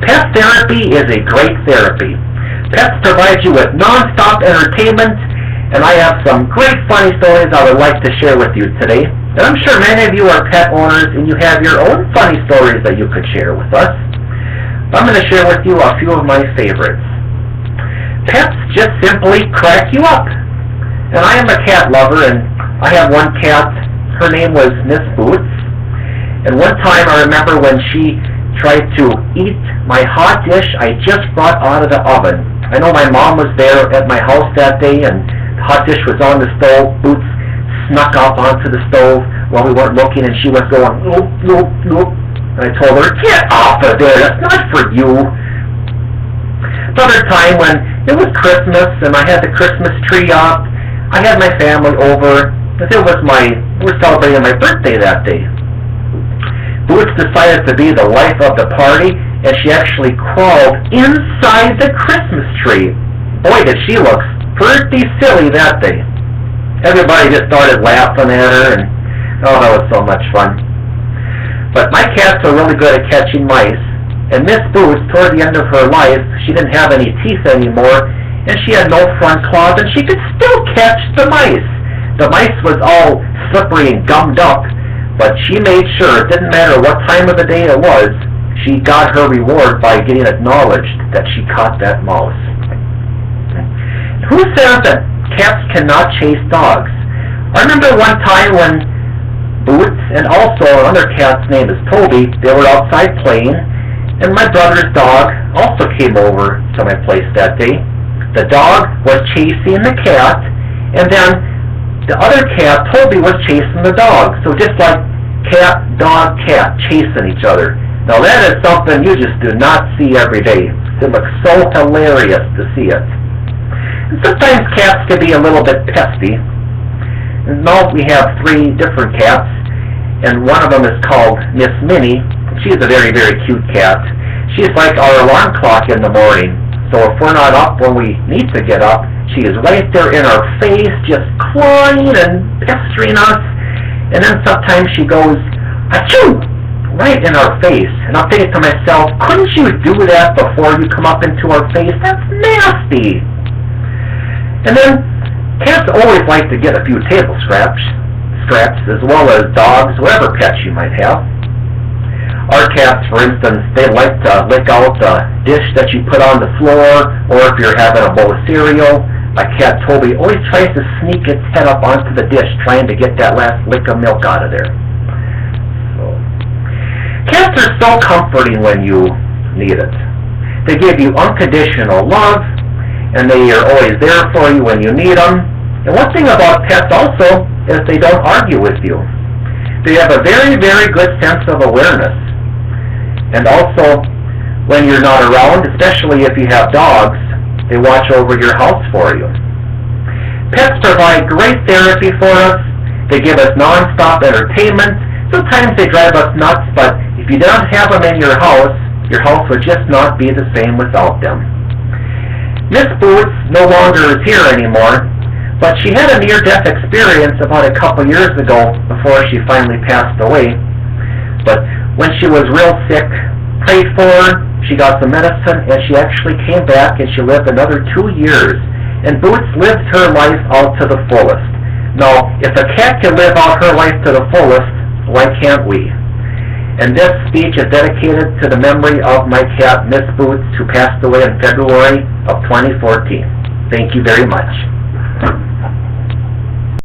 Pet therapy is a great therapy. Pets provide you with non-stop entertainment, and I have some great funny stories I would like to share with you today. And I'm sure many of you are pet owners and you have your own funny stories that you could share with us. I'm going to share with you a few of my favorites. Pets just simply crack you up. And I am a cat lover, and I have one cat. Her name was Miss Boots. And one time I remember when she tried to eat my hot dish I just brought out of the oven. I know my mom was there at my house that day, and the hot dish was on the stove. Boots snuck up onto the stove while we weren't looking, and she was going, "Oop, oop, oop." And I told her, "Get off of there, that's not for you." Another time when it was Christmas and I had the Christmas tree up, I had my family over, because we were celebrating my birthday that day. Boots decided to be the life of the party, and she actually crawled inside the Christmas tree. Boy, did she look pretty silly that day. Everybody just started laughing at her, and oh, that was so much fun. But my cats are really good at catching mice, and Miss Boots, toward the end of her life, she didn't have any teeth anymore, and she had no front claws, and she could still catch the mice. The mice was all slippery and gummed up, but she made sure it didn't matter what time of the day it was, she got her reward by getting acknowledged that she caught that mouse. Who says that cats cannot chase dogs? I remember one time when Boots and also another cat's name is Toby, they were outside playing, and my brother's dog also came over to my place that day. The dog was chasing the cat, and then the other cat, Toby, was chasing the dog. So just like cat, dog, cat chasing each other. Now that is something you just do not see every day. It looks so hilarious to see it. And sometimes cats can be a little bit pesky. And now we have 3 different cats, and one of them is called Miss Minnie. She's a very, very cute cat. She's like our alarm clock in the morning. So if we're not up when we need to get up, she is right there in our face, just clawing and pestering us. And then sometimes she goes, "Achoo!" right in our face. And I'm thinking to myself, couldn't you do that before you come up into our face? That's nasty. And then cats always like to get a few table scraps, as well as dogs, whatever pets you might have. Our cats, for instance, they like to lick out the dish that you put on the floor, or if you're having a bowl of cereal, my cat Toby always tries to sneak its head up onto the dish, trying to get that last lick of milk out of there. So, cats are so comforting when you need it. They give you unconditional love, and they are always there for you when you need them. And one thing about pets also is they don't argue with you. They have a very, very good sense of awareness. And also, when you're not around, especially if you have dogs, they watch over your house for you. Pets provide great therapy for us. They give us non-stop entertainment. Sometimes they drive us nuts, but if you don't have them in your house would just not be the same without them. Miss Boots no longer is here anymore, but she had a near-death experience about a couple years ago before she finally passed away. But when she was real sick, prayed for her, she got some medicine, and she actually came back and she lived another 2 years. And Boots lived her life out to the fullest. Now, if a cat can live out her life to the fullest, why can't we? And this speech is dedicated to the memory of my cat, Miss Boots, who passed away in February of 2014. Thank you very much.